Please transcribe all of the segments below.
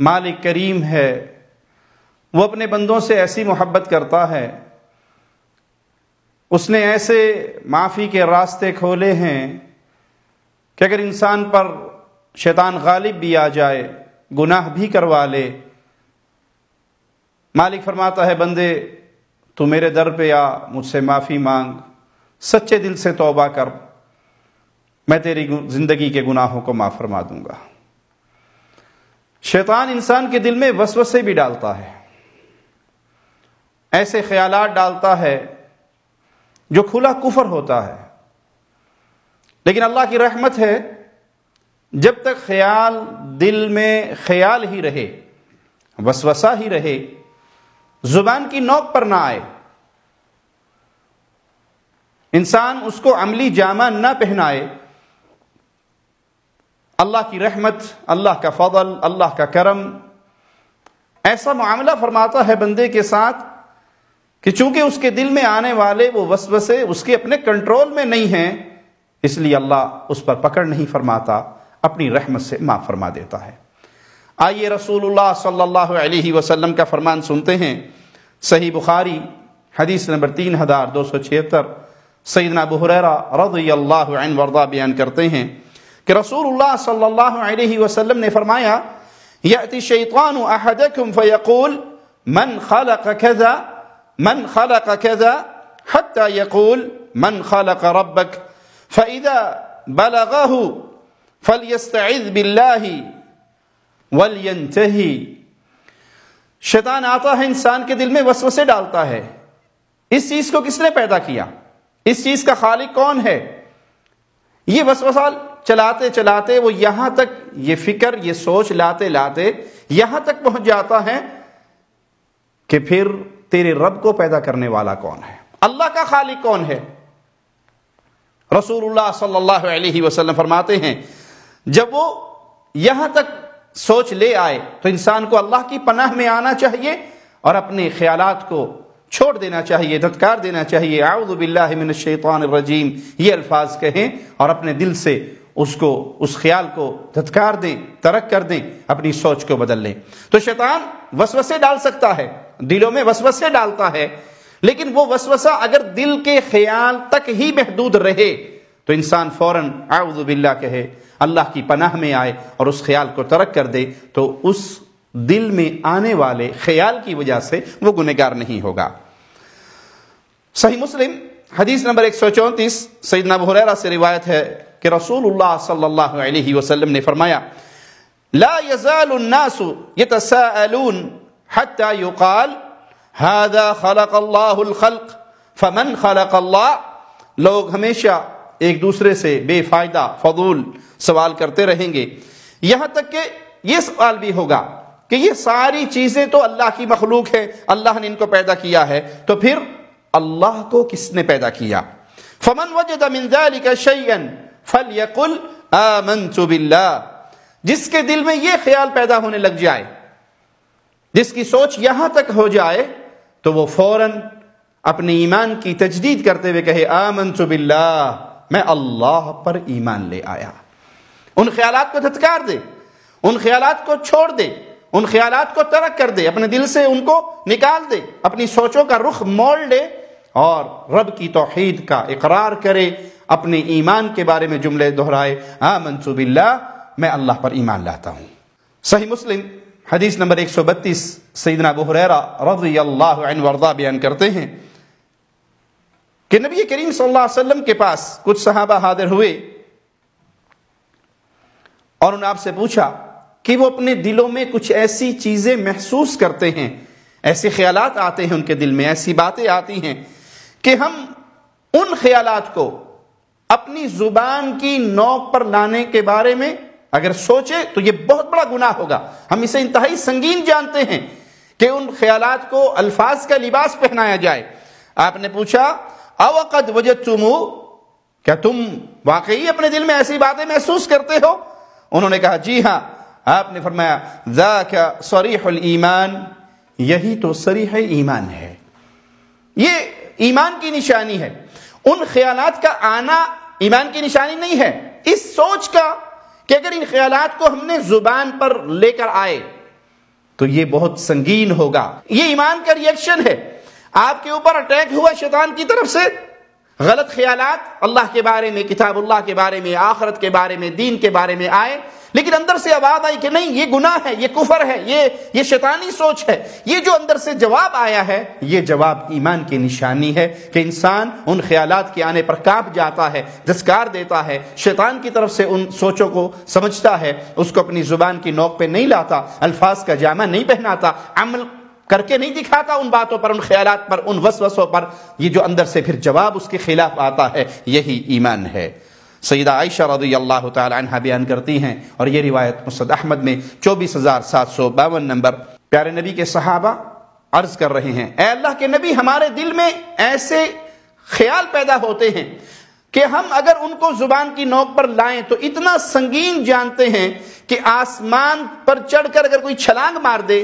مالک کریم ہے، وہ اپنے بندوں سے ایسی محبت کرتا ہے، اس نے ایسے معافی کے راستے کھولے ہیں کہ اگر انسان پر شیطان غالب بھی آ جائے، گناہ بھی کروا لے، مالک فرماتا ہے بندے تو میرے در پہ آ، مجھ سے معافی مانگ، سچے دل سے توبہ کر، میں تیری زندگی کے گناہوں کو معاف فرما دوں گا۔ شیطان انسان کے دل میں وسوسے بھی ڈالتا ہے، ایسے خیالات ڈالتا ہے جو کھلا کفر ہوتا ہے، لیکن اللہ کی رحمت ہے جب تک خیال دل میں خیال ہی رہے، وسوسہ ہی رہے، زبان کی نوک پر نہ آئے، انسان اس کو عملی جامہ نہ پہنائے، اللہ کی رحمت، اللہ کا فضل، اللہ کا کرم ایسا معاملہ فرماتا ہے بندے کے ساتھ کہ چونکہ اس کے دل میں آنے والے وہ وسوسے اس کے اپنے کنٹرول میں نہیں ہیں، اس لیے اللہ اس پر پکڑ نہیں فرماتا، اپنی رحمت سے معاف فرما دیتا ہے۔ آئیے رسول اللہ صلی اللہ علیہ وسلم کا فرمان سنتے ہیں، صحیح بخاری حدیث نمبر 3276، سیدنا ابو ہریرہ رضی اللہ عنہ وارضہ بیان کرتے ہیں کہ رسول اللہ صلی اللہ علیہ وسلم نے فرمایا، یأتی الشیطان احدکم فیقول من خلق کذا من خلق کذا حتی یقول من خلق ربک فاذا بلغه فلیستعذ باللہ وَلْيَنْتَهِ۔ شیطان آتا ہے انسان کے دل میں وسوسے ڈالتا ہے، اس چیز کو کس نے پیدا کیا، اس چیز کا خالق کون ہے؟ یہ وسوسہ چلاتے چلاتے وہ یہاں تک یہ فکر، یہ سوچ لاتے لاتے یہاں تک پہنچ جاتا ہے کہ پھر تیرے رب کو پیدا کرنے والا کون ہے، اللہ کا خالق کون ہے؟ رسول اللہ صلی اللہ علیہ وسلم فرماتے ہیں جب وہ یہاں تک سوچ لے آئے تو انسان کو اللہ کی پناہ میں آنا چاہیے اور اپنے خیالات کو چھوڑ دینا چاہیے، دھتکار دینا چاہیے، اعوذ باللہ من الشیطان الرجیم، یہ الفاظ کہیں اور اپنے دل سے اس خیال کو دھتکار دیں، ترک کر دیں، اپنی سوچ کو بدل لیں۔ تو شیطان وسوسے ڈال سکتا ہے، دلوں میں وسوسے ڈالتا ہے، لیکن وہ وسوسہ اگر دل کے خیال تک ہی محدود رہے تو انسان فوراً اعوذ باللہ کہے، اللہ کی پناہ میں آئے اور اس خیال کو ترک کر دے، تو اس دل میں آنے والے خیال کی وجہ سے وہ گنہگار نہیں ہوگا۔ صحیح مسلم حدیث نمبر 134 سیدنا ابو ہریرہ سے روایت ہے کہ رسول اللہ صلی اللہ علیہ وسلم نے فرمایا، لا يزال الناس يتساءلون حتى يقال هذا خلق اللہ الخلق فمن خلق اللہ۔ لوگ ہمیشہ ایک دوسرے سے بے فائدہ فضول سوال کرتے رہیں گے، یہاں تک کہ یہ سوال بھی ہوگا کہ یہ ساری چیزیں تو اللہ کی مخلوق ہے، اللہ نے ان کو پیدا کیا ہے، تو پھر اللہ کو کس نے پیدا کیا؟ فمن وجد من ذلك شيئا فليقل آمنت باللہ۔ جس کے دل میں یہ خیال پیدا ہونے لگ جائے، جس کی سوچ یہاں تک ہو جائے، تو وہ فوراً اپنے ایمان کی تجدید کرتے ہوئے کہے آمنت باللہ، میں اللہ پر ایمان لے آیا۔ ان خیالات کو دھتکار دے، ان خیالات کو چھوڑ دے، ان خیالات کو ترک کر دے، اپنے دل سے ان کو نکال دے، اپنی سوچوں کا رخ موڑ لے اور رب کی توحید کا اقرار کرے، اپنے ایمان کے بارے میں جملے دہرائے آمنت باللہ، میں اللہ پر ایمان لاتا ہوں۔ صحیح مسلم حدیث نمبر 132 سیدنا ابو ہریرہ رضی اللہ عنہ وارضہ بیان کرتے ہیں کہ نبی کریم صلی اللہ علیہ وسلم کے پاس کچھ صحابہ حاضر ہوئے اور انہوں نے آپ سے پوچھا کہ وہ اپنے دلوں میں کچھ ایسی چیزیں محسوس کرتے ہیں، ایسے خیالات آتے ہیں ان کے دل میں، ایسی باتیں آتی ہیں کہ ہم ان خیالات کو اپنی زبان کی نوک پر لانے کے بارے میں اگر سوچے تو یہ بہت بڑا گناہ ہوگا، ہم اسے انتہائی سنگین جانتے ہیں کہ ان خیالات کو الفاظ کا لباس پہنایا جائے۔ آپ نے پوچھا او قد وجدتمو، کیا تم واقعی اپنے دل میں ایسی باتیں محسوس کرتے ہو؟ انہوں نے کہا جی ہاں۔ آپ نے فرمایا ذاک صریح الایمان، یہی تو صریح ایمان ہے، یہ ایمان کی نشانی ہے۔ ان خیالات کا آنا ایمان کی نشانی نہیں ہے، اس سوچ کا کہ اگر ان خیالات کو ہم نے زبان پر لے کر آئے، تو یہ بہت سنگین ہوگا۔ یہ ایمان کا ریئیکشن ہے۔ آپ کے اوپر اٹیک ہوا شیطان کی طرف سے، غلط خیالات اللہ کے بارے میں، کتاب اللہ کے بارے میں، آخرت کے بارے میں، دین کے بارے میں آئے، لیکن اندر سے آواز آئی کہ نہیں، یہ گناہ ہے، یہ کفر ہے، یہ شیطانی سوچ ہے۔ یہ جو اندر سے جواب آیا ہے، یہ جواب ایمان کی نشانی ہے کہ انسان ان خیالات کے آنے پر کانپ جاتا ہے، دھسکار دیتا ہے، شیطان کی طرف سے ان سوچوں کو سمجھتا ہے، اس کو اپنی زبان کی نوک پہ نہیں لاتا، الفاظ کا جامہ نہیں پہناتا، عمل کر کے نہیں دکھاتا ان باتوں پر، ان خیالات پر، ان وسوسوں پر۔ یہ جو اندر سے پھر جواب اس کے خلاف آتا ہے، یہی ایمان ہے۔ سیدہ عائشہ رضی اللہ تعالی عنہ بیان کرتی ہیں، اور یہ روایت مسند احمد میں 24,752 نمبر، پیارے نبی کے صحابہ عرض کر رہے ہیں، اے اللہ کے نبی، ہمارے دل میں ایسے خیال پیدا ہوتے ہیں کہ ہم اگر ان کو زبان کی نوک پر لائیں تو اتنا سنگین جانتے ہیں کہ آسمان پر چڑھ کر اگر کوئی چھلانگ مار دے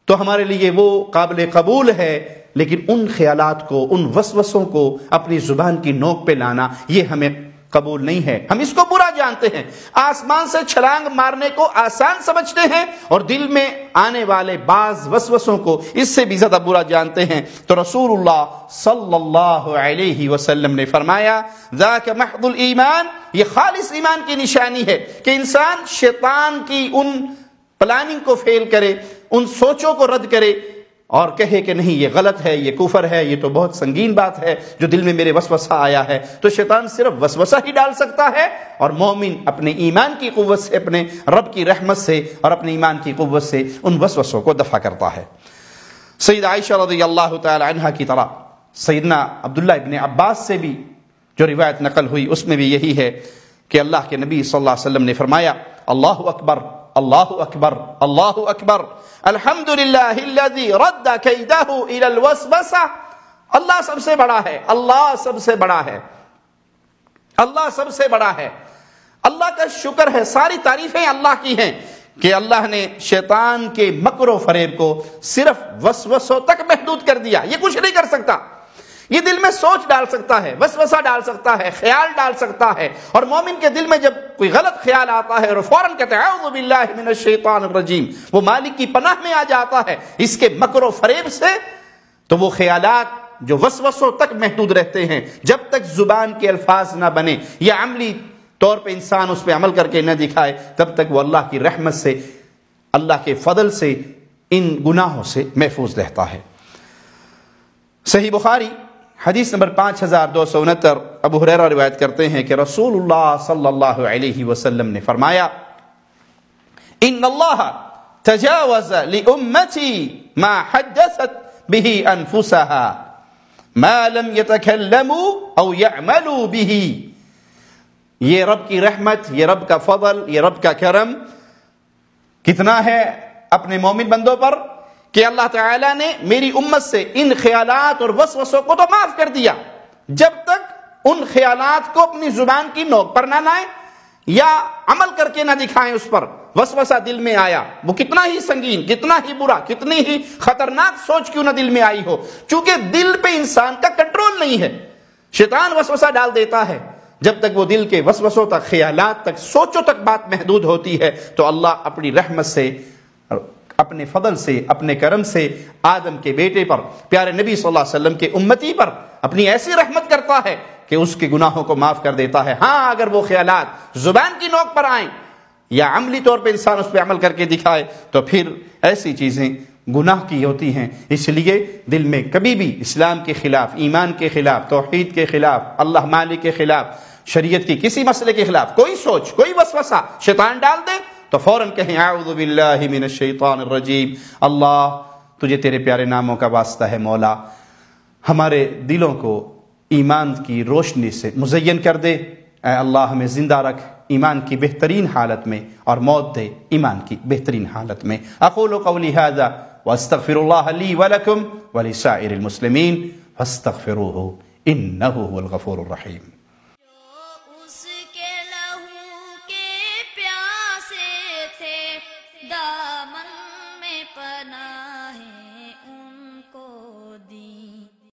تو ہمارے لیے وہ قابل قبول ہے، لیکن ان خیالات کو، ان وسوسوں کو اپنی زبان کی نوک پہ لانا یہ ہمیں قبول نہیں ہے۔ ہم اس کو برا جانتے ہیں، آسمان سے چھلانگ مارنے کو آسان سمجھتے ہیں، اور دل میں آنے والے بعض وسوسوں کو اس سے بھی زیادہ برا جانتے ہیں۔ تو رسول اللہ صلی اللہ علیہ وسلم نے فرمایا، ذاک محض الایمان، یہ خالص ایمان کی نشانی ہے کہ انسان شیطان کی ان پلاننگ کو فیل کرے، ان سوچوں کو رد کرے اور کہے کہ نہیں، یہ غلط ہے، یہ کفر ہے، یہ تو بہت سنگین بات ہے جو دل میں میرے وسوسہ آیا ہے۔ تو شیطان صرف وسوسہ ہی ڈال سکتا ہے، اور مومن اپنے ایمان کی قوت سے، اپنے رب کی رحمت سے اور اپنے ایمان کی قوت سے ان وسوسوں کو دفع کرتا ہے۔ سیدہ عائشہ رضی اللہ تعالی عنہ کی طرح سیدنا عبداللہ ابن عباس سے بھی جو روایت نقل ہوئی، اس میں بھی یہی ہے کہ اللہ کے نبی صلی اللہ علیہ وسلم نے فرمایا، اللہ اکبر، اللہ اکبر، اللہ اکبر، الحمدللہ الذی رد کیدہ الی الوسوسہ۔ اللہ سب سے بڑا ہے، اللہ سب سے بڑا ہے، اللہ سب سے بڑا ہے۔ اللہ کا شکر ہے، ساری تعریفیں اللہ کی ہیں کہ اللہ نے شیطان کے مکر و فریب کو صرف وسوسوں تک محدود کر دیا۔ یہ کچھ نہیں کر سکتا، یہ دل میں سوچ ڈال سکتا ہے، وسوسہ ڈال سکتا ہے، خیال ڈال سکتا ہے، اور مومن کے دل میں جب کوئی غلط خیال آتا ہے اور فوراً کہتے ہیں اعوذ باللہ من الشیطان الرجیم، وہ مالک کی پناہ میں آ جاتا ہے اس کے مکر و فریب سے، تو وہ خیالات جو وسوسوں تک محدود رہتے ہیں، جب تک زبان کے الفاظ نہ بنے یا عملی طور پہ انسان اس پہ عمل کر کے نہ دکھائے، تب تک وہ اللہ کی رحمت سے، اللہ کے فضل سے ان گناہوں سے محفوظ رہتا ہے۔ صحیح بخاری حدیث نمبر 5269، ابو ہریرہ روایت کرتے ہیں کہ رسول اللہ صلی اللہ علیہ وسلم نے فرمایا، ان اللہ تجاوز لامتی ما حدثت به انفسها ما لم يتكلموا او يعملوا به۔ یہ رب کی رحمت، یہ رب کا فضل، یہ رب کا کرم کتنا ہے اپنے مومن بندوں پر کہ اللہ تعالیٰ نے میری امت سے ان خیالات اور وسوسوں کو تو معاف کر دیا، جب تک ان خیالات کو اپنی زبان کی نوک پر نہ لائیں یا عمل کر کے نہ دکھائیں اس پر۔ وسوسہ دل میں آیا، وہ کتنا ہی سنگین، کتنا ہی برا، کتنی ہی خطرناک سوچ کیوں نہ دل میں آئی ہو، چونکہ دل پہ انسان کا کنٹرول نہیں ہے، شیطان وسوسہ ڈال دیتا ہے۔ جب تک وہ دل کے وسوسوں تک، خیالات تک، سوچوں تک بات محدود ہوتی ہے، تو اللہ اپنی رحمت سے، اپنے فضل سے، اپنے کرم سے آدم کے بیٹے پر، پیارے نبی صلی اللہ علیہ وسلم کے امتی پر اپنی ایسی رحمت کرتا ہے کہ اس کے گناہوں کو معاف کر دیتا ہے۔ ہاں، اگر وہ خیالات زبان کی نوک پر آئیں یا عملی طور پہ انسان اس پہ عمل کر کے دکھائے تو پھر ایسی چیزیں گناہ کی ہوتی ہیں۔ اس لیے دل میں کبھی بھی اسلام کے خلاف، ایمان کے خلاف، توحید کے خلاف، اللہ مالک کے خلاف، شریعت کی کسی مسئلے کے خلاف کوئی سوچ، کوئی وسوسہ شیطان ڈال دے تو فوراً کہیں اعوذ باللہ من الشیطان الرجیم، اللہ تجھے تیرے پیارے ناموں کا واسطہ ہے مولا، ہمارے دلوں کو ایمان کی روشنی سے مزین کر دے، اے اللہ ہمیں زندہ رکھ ایمان کی بہترین حالت میں، اور موت دے ایمان کی بہترین حالت میں۔ اقول قولی ھذا واستغفر اللہ لی ولکم ولسائر المسلمین فاستغفروہ انہ هو الغفور الرحیم۔